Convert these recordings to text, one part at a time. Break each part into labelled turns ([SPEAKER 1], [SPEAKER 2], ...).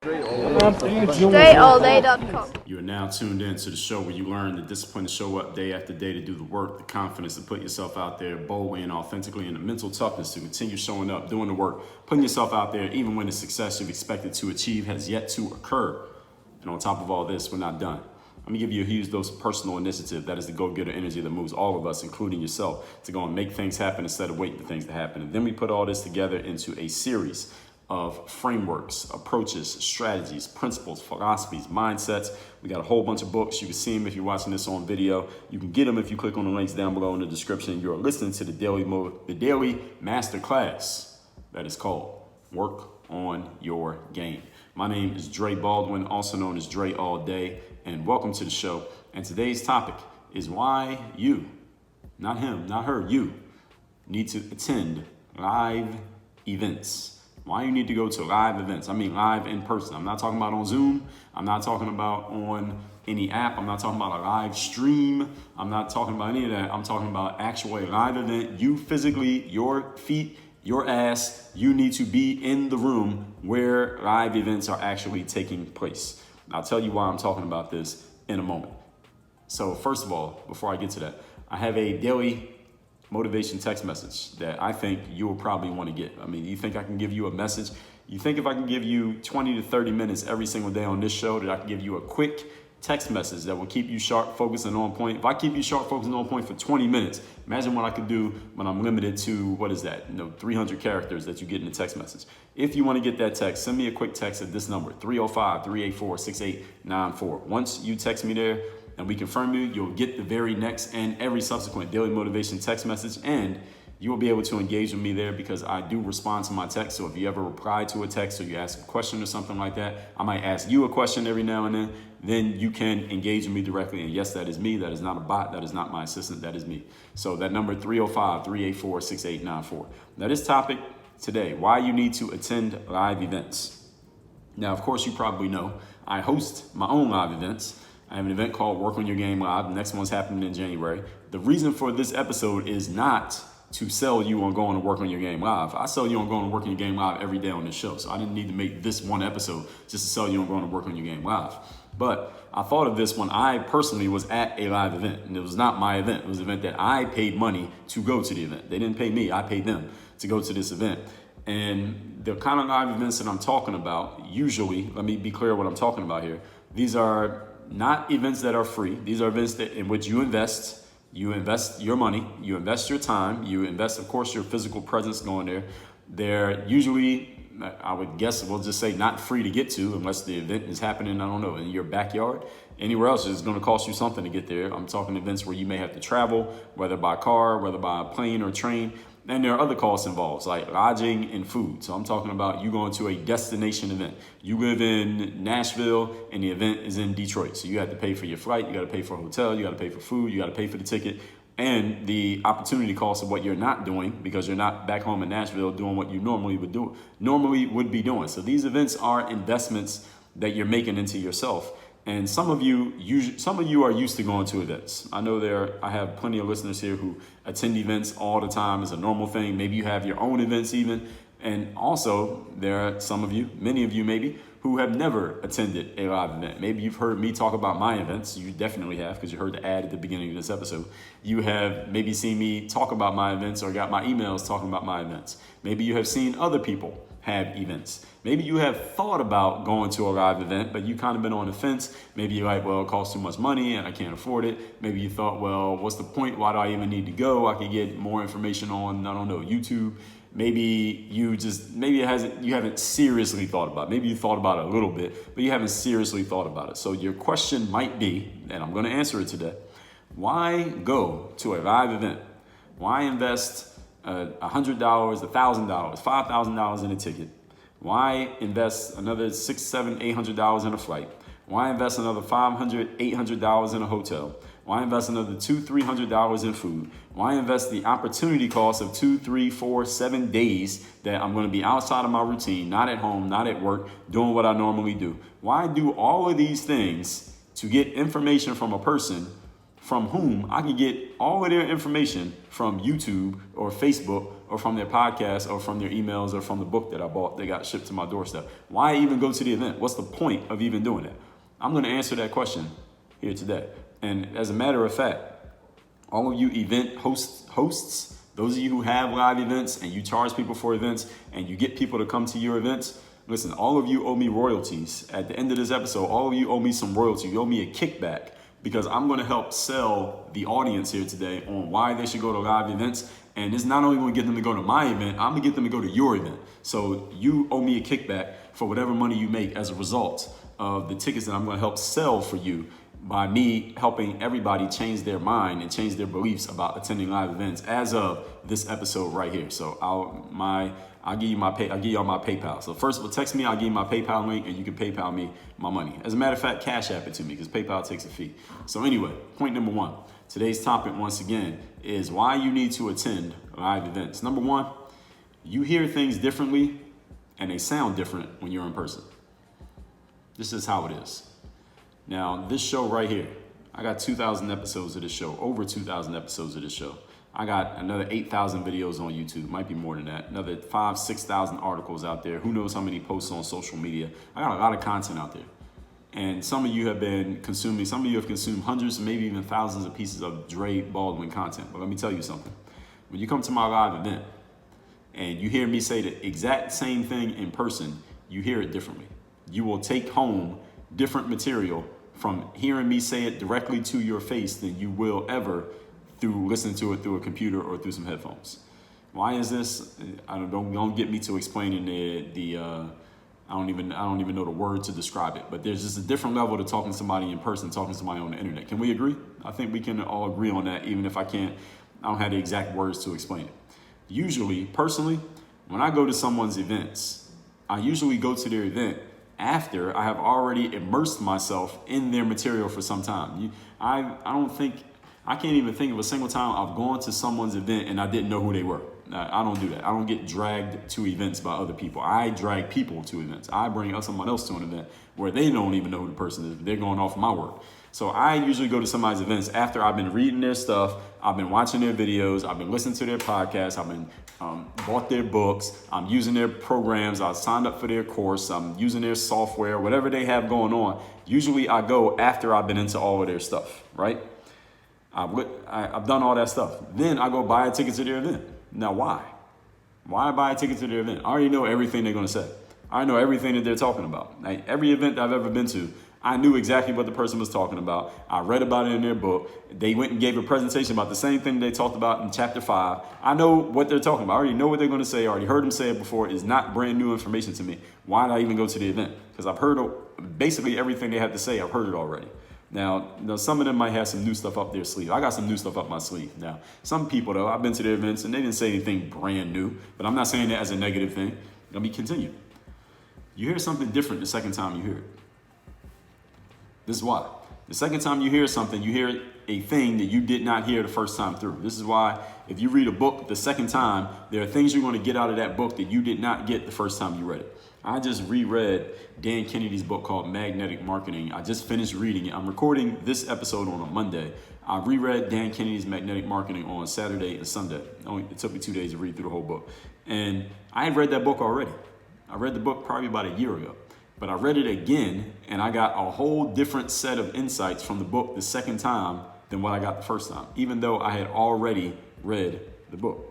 [SPEAKER 1] StrayAllDay.com.
[SPEAKER 2] You are now tuned in to the show where you learn the discipline to show up day after day to do the work, the confidence to put yourself out there boldly and authentically, and the mental toughness to continue showing up, doing the work, putting yourself out there even when the success you've expected to achieve has yet to occur. And on top of all this, we're not done. Let me give you a huge dose of personal initiative. That is the go-getter energy that moves all of us, including yourself, to go and make things happen instead of waiting for things to happen. And then we put all this together into a series of frameworks, approaches, strategies, principles, philosophies, mindsets. We got a whole bunch of books. You can see them if you're watching this on video. You can get them if you click on the links down below in the description. You're listening to the daily masterclass that is called Work on Your Game. My name is Dre Baldwin, also known as Dre All Day, and welcome to the show. And today's topic is why you, not him, not her, you, need to attend live events. Why you need to go to live events. I mean live in person. I'm not talking about on Zoom. I'm not talking about on any app. I'm not talking about a live stream. I'm not talking about any of that. I'm talking about actual live event. You physically, your feet, your ass, you need to be in the room where live events are actually taking place. I'll tell you why I'm talking about this in a moment. So first of all, before I get to that, I have a daily motivation text message that I think you will probably want to get. I mean, you think I can give you a message? You think if I can give you 20 to 30 minutes every single day on this show that I can give you a quick text message that will keep you sharp, focused, and on point? If I keep you sharp, focused, and on point for 20 minutes, imagine what I could do when I'm limited to, what is that? 300 characters that you get in a text message. If you want to get that text, send me a quick text at this number, 305-384-6894. Once you text me there, and we confirm you'll get the very next and every subsequent daily motivation text message, and you will be able to engage with me there because I do respond to my text. So if you ever reply to a text or you ask a question or something like that, I might ask you a question every now and then you can engage with me directly. And yes, that is me. That is not a bot. That is not my assistant. That is me. So that number 305-384-6894. Now this topic today, why you need to attend live events. Now, of course, you probably know I host my own live events. I have an event called Work on Your Game Live. The next one's happening in January. The reason for this episode is not to sell you on going to Work on Your Game Live. I sell you on going to Work on Your Game Live every day on this show. So I didn't need to make this one episode just to sell you on going to Work on Your Game Live. But I thought of this when I personally was at a live event. And it was not my event. It was an event that I paid money to go to the event. They didn't pay me. I paid them to go to this event. And the kind of live events that I'm talking about, usually, let me be clear what I'm talking about here. These are not events that are free. These are events that in which you invest your money, you invest your time, you invest, of course, your physical presence going there. They're usually, I would guess, we'll just say not free to get to unless the event is happening, I don't know, in your backyard. Anywhere else, it's going to cost you something to get there. I'm talking events where you may have to travel, whether by car, whether by plane or train. And there are other costs involved, like lodging and food. So I'm talking about you going to a destination event. You live in Nashville and the event is in Detroit. So you have to pay for your flight, you got to pay for a hotel, you got to pay for food, you got to pay for the ticket, and the opportunity cost of what you're not doing because you're not back home in Nashville doing what you normally would be doing. So these events are investments that you're making into yourself. And some of you are used to going to events. I know I have plenty of listeners here who attend events all the time as a normal thing. Maybe you have your own events even. And also there are some of you, many of you maybe, who have never attended a live event. Maybe you've heard me talk about my events. You definitely have because you heard the ad at the beginning of this episode. You have maybe seen me talk about my events or got my emails talking about my events. Maybe you have seen other people have events. Maybe you have thought about going to a live event, but you kind of been on the fence. Maybe you're like, well, it costs too much money and I can't afford it. Maybe you thought, well, what's the point? Why do I even need to go? I could get more information on, I don't know, YouTube. Maybe you haven't seriously thought about it. Maybe you thought about it a little bit, but you haven't seriously thought about it. So your question might be, and I'm going to answer it today, why go to a live event? Why invest $100, $1,000, $5,000 in a ticket? Why invest another $600, $700, $800 in a flight? Why invest another $500, $800 in a hotel? Why invest another $200, $300 in food? Why invest the opportunity cost of 2, 3, 4, 7 days that I'm going to be outside of my routine, not at home, not at work, doing what I normally do? Why do all of these things to get information from a person from whom I can get all of their information from YouTube or Facebook or from their podcast or from their emails or from the book that I bought that got shipped to my doorstep? Why even go to the event? What's the point of even doing it? I'm going to answer that question here today. And as a matter of fact, all of you event hosts, those of you who have live events and you charge people for events and you get people to come to your events, listen, all of you owe me royalties. At the end of this episode, all of you owe me some royalty. You owe me a kickback because I'm going to help sell the audience here today on why they should go to live events. And it's not only going to get them to go to my event, I'm going to get them to go to your event. So you owe me a kickback for whatever money you make as a result of the tickets that I'm going to help sell for you by me helping everybody change their mind and change their beliefs about attending live events as of this episode right here. So I'll give you my PayPal. So first of all, text me, I'll give you my PayPal link and you can PayPal me my money. As a matter of fact, Cash App it to me because PayPal takes a fee. So anyway, point number one, today's topic once again is why you need to attend live events. Number one, you hear things differently and they sound different when you're in person. This is how it is. Now, this show right here, I got 2,000 episodes of this show, over 2,000 episodes of this show. I got another 8,000 videos on YouTube, might be more than that. Another 5,000, 6,000 articles out there. Who knows how many posts on social media. I got a lot of content out there. And some of you have been consuming, some of you have consumed hundreds, maybe even thousands of pieces of Dre Baldwin content. But let me tell you something. When you come to my live event and you hear me say the exact same thing in person, you hear it differently. You will take home different material from hearing me say it directly to your face than you will ever through listening to it through a computer or through some headphones. Why is this? Don't get me to explaining I don't even know the word to describe it, but there's just a different level to talking to somebody in person, talking to somebody on the internet. Can we agree? I think we can all agree on that, even if I don't have the exact words to explain it. Usually, personally, when I go to someone's events, I usually go to their event after I have already immersed myself in their material for some time. I can't even think of a single time I've gone to someone's event and I didn't know who they were. I don't do that. I don't get dragged to events by other people. I drag people to events. I bring someone else to an event where they don't even know who the person is. They're going off my work. So I usually go to somebody's events after I've been reading their stuff, I've been watching their videos, I've been listening to their podcasts, I've been bought their books, I'm using their programs, I signed up for their course, I'm using their software, whatever they have going on. Usually I go after I've been into all of their stuff, right? I've done all that stuff. Then I go buy a ticket to their event. Now, why? Why buy a ticket to their event? I already know everything they're going to say. I know everything that they're talking about. Like, every event I've ever been to, I knew exactly what the person was talking about. I read about it in their book. They went and gave a presentation about the same thing they talked about in chapter 5. I know what they're talking about. I already know what they're going to say. I already heard them say it before. It's not brand new information to me. Why did I even go to the event? Because I've heard basically everything they have to say. I've heard it already. Now, some of them might have some new stuff up their sleeve. I got some new stuff up my sleeve. Now, some people, though, I've been to their events and they didn't say anything brand new, but I'm not saying that as a negative thing. Let me continue. You hear something different the second time you hear it. This is why. The second time you hear something, you hear a thing that you did not hear the first time through. This is why if you read a book the second time, there are things you're going to get out of that book that you did not get the first time you read it. I just reread Dan Kennedy's book called Magnetic Marketing. I just finished reading it. I'm recording this episode on a Monday. I reread Dan Kennedy's Magnetic Marketing on Saturday and Sunday. It took me 2 days to read through the whole book. And I had read that book already. I read the book probably about a year ago. But I read it again, and I got a whole different set of insights from the book the second time than what I got the first time, even though I had already read the book.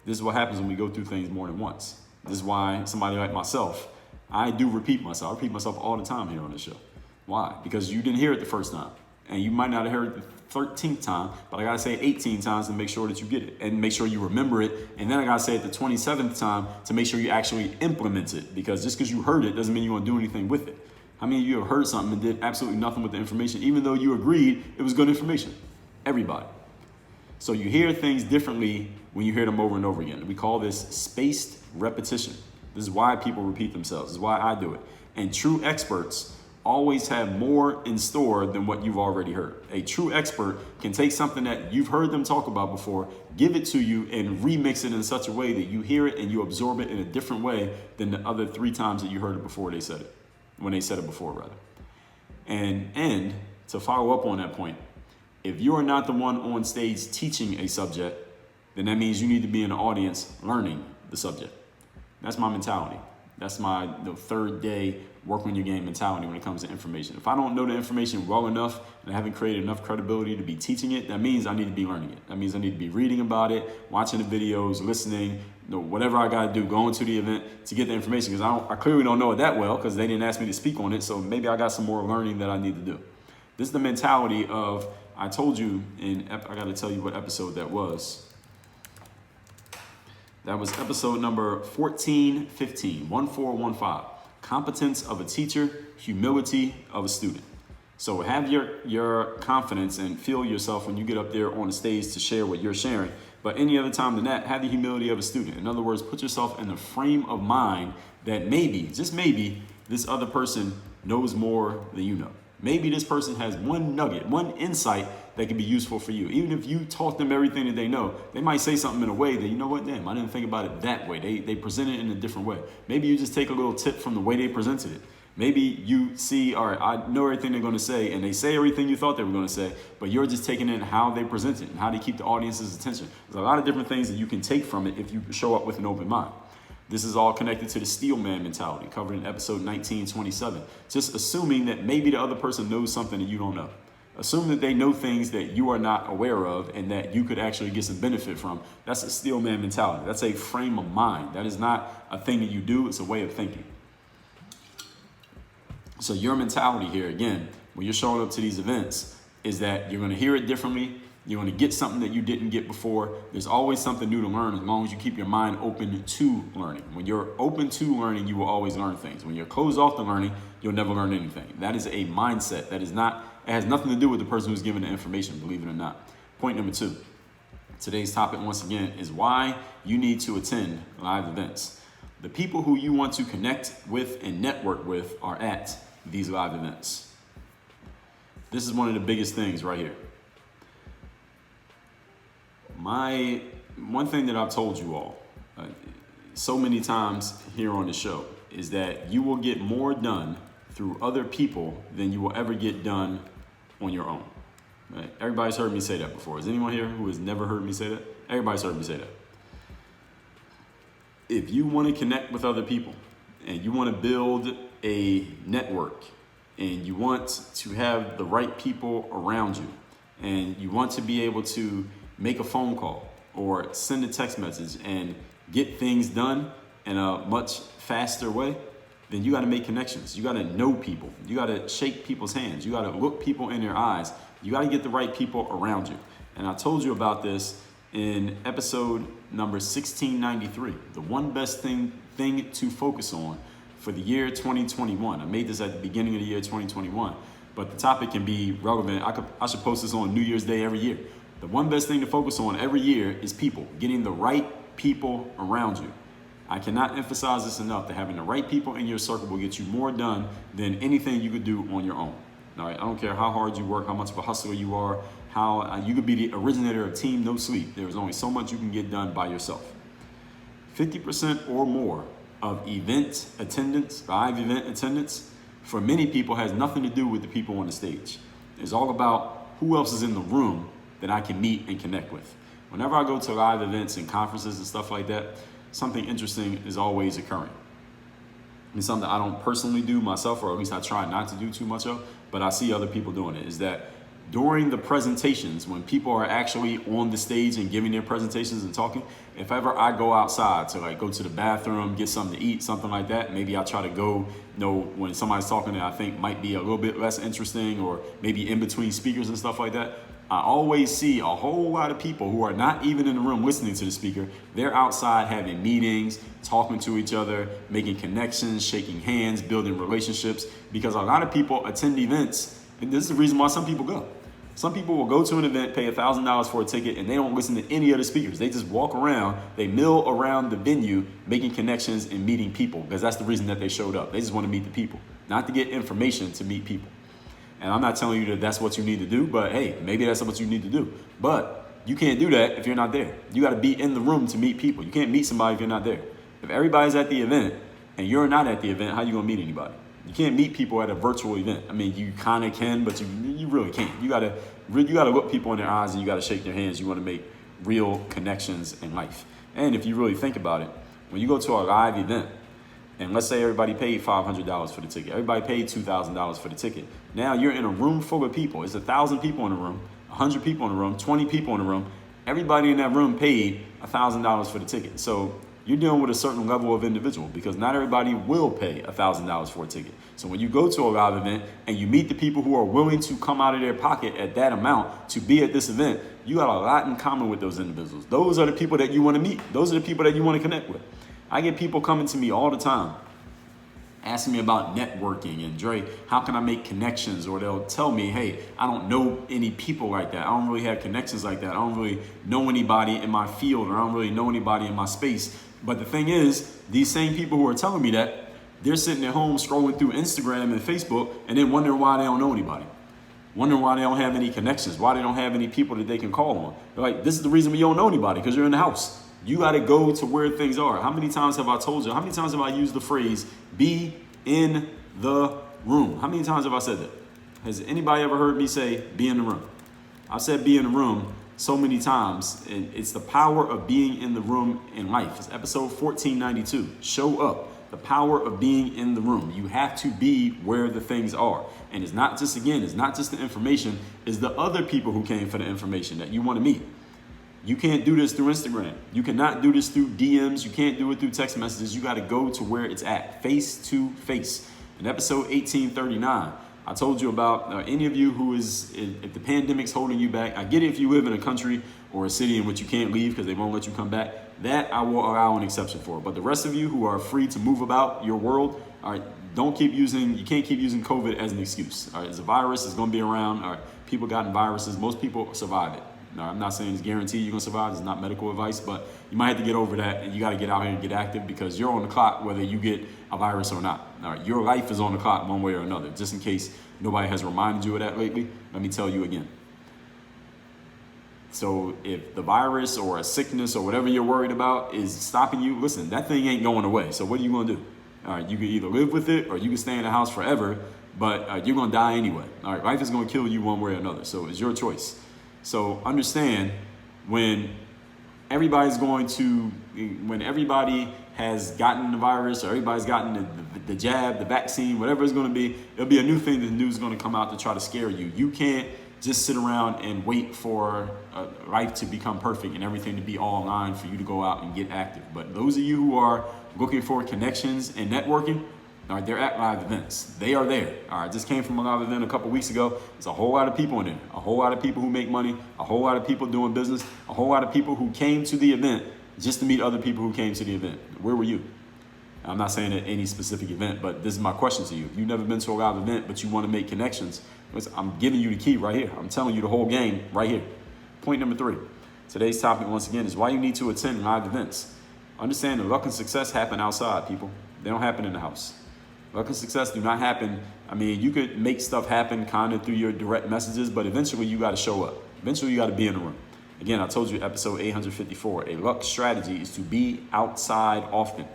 [SPEAKER 2] This is what happens when we go through things more than once. This is why somebody like myself, I do repeat myself. I repeat myself all the time here on this show. Why? Because you didn't hear it the first time. And you might not have heard it the 13th time, but I got to say it 18 times to make sure that you get it and make sure you remember it. And then I got to say it the 27th time to make sure you actually implement it. Because just because you heard it doesn't mean you're going to do anything with it. How many of you have heard something and did absolutely nothing with the information, even though you agreed it was good information? Everybody. So you hear things differently when you hear them over and over again. We call this spaced repetition. This is why people repeat themselves. This is why I do it. And true experts always have more in store than what you've already heard. A true expert can take something that you've heard them talk about before, give it to you, and remix it in such a way that you hear it and you absorb it in a different way than the other 3 times that you heard it before they said it. When they said it before, rather. And to follow up on that point, if you are not the one on stage teaching a subject, then that means you need to be in the audience learning the subject. That's my mentality. That's the third day work on your game mentality when it comes to information. If I don't know the information well enough and I haven't created enough credibility to be teaching it, that means I need to be learning it. That means I need to be reading about it, watching the videos, listening, whatever I got to do, going to the event to get the information, because I clearly don't know it that well because they didn't ask me to speak on it. So maybe I got some more learning that I need to do. This is the mentality of, I told you I got to tell you what episode that was. That was episode number 1415, 1415. Competence of a teacher, humility of a student. So have your confidence and feel yourself when you get up there on the stage to share what you're sharing. But any other time than that, have the humility of a student. In other words, put yourself in the frame of mind that maybe, just maybe, this other person knows more than you know. Maybe this person has one nugget, one insight that can be useful for you. Even if you taught them everything that they know, they might say something in a way that, you know what, damn, I didn't think about it that way. They present it in a different way. Maybe you just take a little tip from the way they presented it. Maybe you see, all right, I know everything they're going to say, and they say everything you thought they were going to say, but you're just taking in how they present it and how they keep the audience's attention. There's a lot of different things that you can take from it if you show up with an open mind. This is all connected to the steelman mentality, covered in episode 1927. Just assuming that maybe the other person knows something that you don't know. Assume that they know things that you are not aware of and that you could actually get some benefit from. That's a steelman mentality. That's a frame of mind. That is not a thing that you do. It's a way of thinking. So your mentality here, again, when you're showing up to these events, is that you're going to hear it differently. You're going to get something that you didn't get before. There's always something new to learn as long as you keep your mind open to learning. When you're open to learning, you will always learn things. When you're closed off to learning, you'll never learn anything. That is a mindset. It has nothing to do with the person who's given the information, believe it or not. Point number 2. Today's topic, once again, is why you need to attend live events. The people who you want to connect with and network with are at these live events. This is one of the biggest things right here. One thing that I've told you all so many times here on the show is that you will get more done through other people than you will ever get done on your own. Right? Everybody's heard me say that before. Is anyone here who has never heard me say that? Everybody's heard me say that. If you want to connect with other people and you want to build a network and you want to have the right people around you and you want to be able to make a phone call or send a text message and get things done in a much faster way, then you got to make connections. You got to know people. You got to shake people's hands. You got to look people in their eyes. You got to get the right people around you. And I told you about this in episode number 1693, the one best thing to focus on for the year 2021. I made this at the beginning of the year 2021, but the topic can be relevant. I should post this on New Year's Day every year. The one best thing to focus on every year is people, getting the right people around you. I cannot emphasize this enough, that having the right people in your circle will get you more done than anything you could do on your own. All right, I don't care how hard you work, how much of a hustler you are, how you could be the originator of Team No Sleep. There is only so much you can get done by yourself. 50% or more of event attendance, live event attendance, for many people has nothing to do with the people on the stage. It's all about who else is in the room that I can meet and connect with. Whenever I go to live events and conferences and stuff like that, something interesting is always occurring. It's something I don't personally do myself, or at least I try not to do too much of, but I see other people doing it, is that during the presentations, when people are actually on the stage and giving their presentations and talking, if ever I go outside to go to the bathroom, get something to eat, something like that, maybe I try to go, when somebody's talking that I think might be a little bit less interesting, or maybe in between speakers and stuff like that, I always see a whole lot of people who are not even in the room listening to the speaker. They're outside having meetings, talking to each other, making connections, shaking hands, building relationships, because a lot of people attend events, and this is the reason why some people go. Some people will go to an event, pay $1,000 for a ticket, and they don't listen to any other speakers. They just walk around, they mill around the venue, making connections and meeting people, because that's the reason that they showed up. They just want to meet the people, not to get information, to meet people. And I'm not telling you that that's what you need to do, but hey, maybe that's what you need to do. But you can't do that if you're not there. You got to be in the room to meet people. You can't meet somebody if you're not there. If everybody's at the event and you're not at the event, how are you going to meet anybody? You can't meet people at a virtual event. I mean, you kind of can, but you really can't. You got to look people in their eyes and you got to shake their hands. You want to make real connections in life. And if you really think about it, when you go to a live event, and let's say everybody paid $500 for the ticket, everybody paid $2,000 for the ticket. Now you're in a room full of people. It's 1,000 people in the room, 100 people in the room, 20 people in the room. Everybody in that room paid $1,000 for the ticket. So you're dealing with a certain level of individual, because not everybody will pay $1,000 for a ticket. So when you go to a live event and you meet the people who are willing to come out of their pocket at that amount to be at this event, you got a lot in common with those individuals. Those are the people that you want to meet. Those are the people that you want to connect with. I get people coming to me all the time asking me about networking and Dre, how can I make connections? Or they'll tell me, hey, I don't know any people like that. I don't really have connections like that. I don't really know anybody in my field, or I don't really know anybody in my space. But the thing is, these same people who are telling me that, they're sitting at home scrolling through Instagram and Facebook and then wondering why they don't know anybody. Wondering why they don't have any connections, why they don't have any people that they can call on. They're like, this is the reason we don't know anybody, because you're in the house. You got to go to where things are. How many times have I told you? How many times have I used the phrase, be in the room? How many times have I said that? Has anybody ever heard me say, be in the room? I've said be in the room so many times. And it's the power of being in the room in life. It's episode 1492. Show up. The power of being in the room. You have to be where the things are. And it's not just, again, it's not just the information. It's the other people who came for the information that you want to meet. You can't do this through Instagram. You cannot do this through DMs. You can't do it through text messages. You got to go to where it's at, face to face. In episode 1839, I told you about any of you who is, if the pandemic's holding you back, I get it if you live in a country or a city in which you can't leave because they won't let you come back. That I will allow an exception for. But the rest of you who are free to move about your world, all right, you can't keep using COVID as an excuse. All right, it's a virus, it's going to be around. All right, people gotten viruses. Most people survive it. Now, I'm not saying it's guaranteed you're going to survive. It's not medical advice, but you might have to get over that, and you got to get out here and get active, because you're on the clock whether you get a virus or not. All right, your life is on the clock one way or another. Just in case nobody has reminded you of that lately, let me tell you again. So if the virus or a sickness or whatever you're worried about is stopping you, listen, that thing ain't going away. So what are you going to do? All right, you can either live with it or you can stay in the house forever, but you're going to die anyway. All right, life is going to kill you one way or another. So it's your choice. So understand, when everybody has gotten the virus, or everybody's gotten the jab, the vaccine, whatever it's going to be, it'll be a new thing that the news is going to come out to try to scare you. You can't just sit around and wait for life to become perfect and everything to be all online for you to go out and get active. But those of you who are looking for connections and networking, all right, they're at live events. They are there. All right, just came from a live event a couple weeks ago. There's a whole lot of people in there. A whole lot of people who make money. A whole lot of people doing business. A whole lot of people who came to the event just to meet other people who came to the event. Where were you? I'm not saying at any specific event, but this is my question to you. If you've never been to a live event, but you want to make connections, I'm giving you the key right here. I'm telling you the whole game right here. Point number 3. Today's topic, once again, is why you need to attend live events. Understand that luck and success happen outside, people. They don't happen in the house. Luck and success do not happen. I mean, you could make stuff happen kind of through your direct messages, but eventually you got to show up. Eventually you got to be in the room. Again, I told you episode 854, a luck strategy is to be outside often.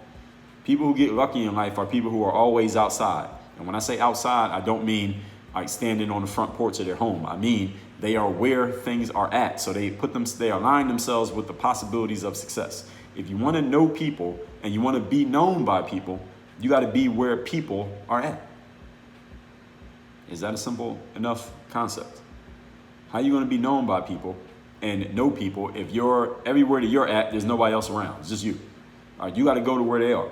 [SPEAKER 2] People who get lucky in life are people who are always outside. And when I say outside, I don't mean like standing on the front porch of their home. I mean, they are where things are at. So they align themselves with the possibilities of success. If you want to know people and you want to be known by people, you got to be where people are at. Is that a simple enough concept? How are you going to be known by people and know people if you're everywhere that you're at, there's nobody else around? It's just you. All right, you got to go to where they are.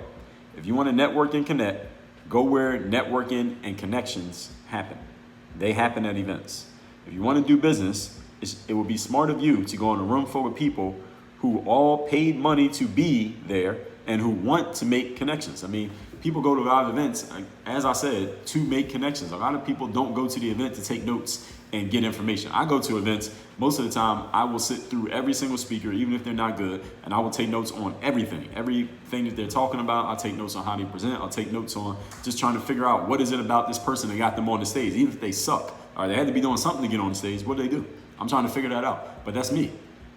[SPEAKER 2] If you want to network and connect, go where networking and connections happen. They happen at events. If you want to do business, it would be smart of you to go in a room full of people who all paid money to be there and who want to make connections. I mean, people go to live events, as I said, to make connections. A lot of people don't go to the event to take notes and get information. I go to events, most of the time, I will sit through every single speaker, even if they're not good, and I will take notes on everything. Everything that they're talking about, I'll take notes on how they present. I'll take notes on just trying to figure out what is it about this person that got them on the stage, even if they suck. All right, they had to be doing something to get on the stage. What did they do? I'm trying to figure that out, but that's me.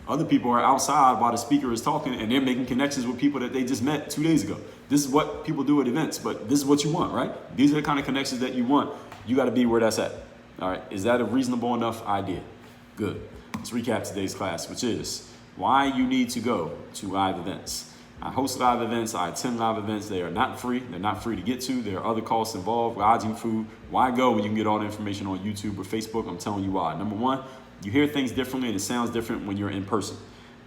[SPEAKER 2] Other people are outside while the speaker is talking and they're making connections with people that they just met 2 days ago. This is what people do at events, but this is what you want, right? These are the kind of connections that you want. You got to be where that's at. All right, is that a reasonable enough idea? Good. Let's recap today's class, which is Why you need to go to live events. I host live events. I attend live events. They are not free. They're not free to get to. There are other costs involved, lodging, food. Why go when you can get all the information on YouTube or Facebook? I'm telling you why. Number one, you hear things differently and it sounds different when you're in person.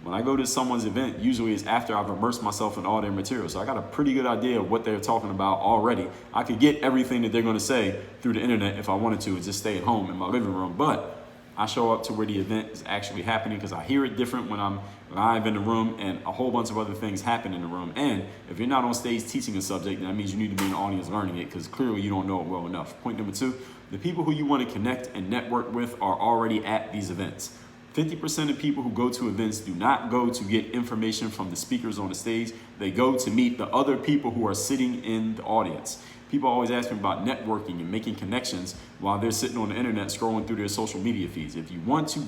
[SPEAKER 2] When I go to someone's event, usually it's after I've immersed myself in all their material. So I got a pretty good idea of what they're talking about already. I could get everything that they're going to say through the internet if I wanted to and just stay at home in my living room. But I show up to where the event is actually happening because I hear it different when I'm live in the room, and a whole bunch of other things happen in the room. And if you're not on stage teaching a subject, then that means you need to be in the audience learning it because clearly you don't know it well enough. Point number two, the people who you want to connect and network with are already at these events. 50% of people who go to events do not go to get information from the speakers on the stage. They go to meet the other people who are sitting in the audience. People always ask me about networking and making connections while they're sitting on the internet scrolling through their social media feeds. If you want to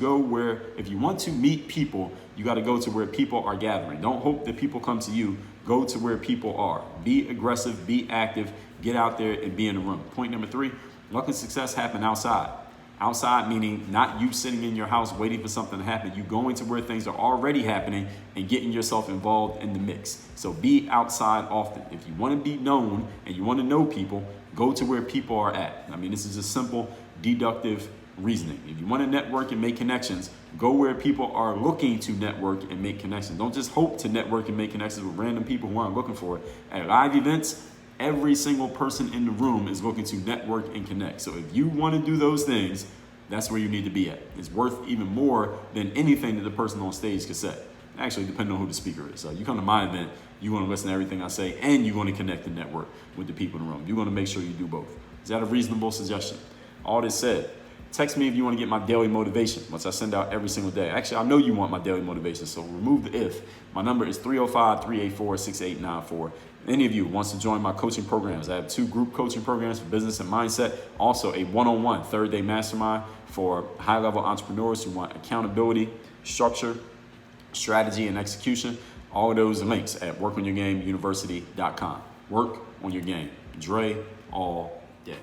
[SPEAKER 2] meet people, you got to go to where people are gathering. Don't hope that people come to you. Go to where people are. Be aggressive, be active, get out there and be in the room. Point number three, luck and success happen outside. Outside meaning not you sitting in your house waiting for something to happen. You going to where things are already happening and getting yourself involved in the mix. So be outside often. If you want to be known and you want to know people, go to where people are at. I mean, this is a simple deductive reasoning. If you want to network and make connections, go where people are looking to network and make connections. Don't just hope to network and make connections with random people who aren't looking for it. At live events, every single person in the room is looking to network and connect. So if you want to do those things, that's where you need to be at. It's worth even more than anything that the person on stage could say. Actually, depending on who the speaker is. So you come to my event, you want to listen to everything I say, and you want to connect and network with the people in the room. You want to make sure you do both. Is that a reasonable suggestion? All this said, text me if you want to get my daily motivation, which I send out every single day. Actually, I know you want my daily motivation, so remove the if. My number is 305-384-6894. Any of you wants to join my coaching programs, I have 2 group coaching programs for business and mindset, also a one-on-one 3rd-day mastermind for high-level entrepreneurs who want accountability, structure, strategy, and execution. All of those links at workonyourgameuniversity.com. Work on your game. Dre all day.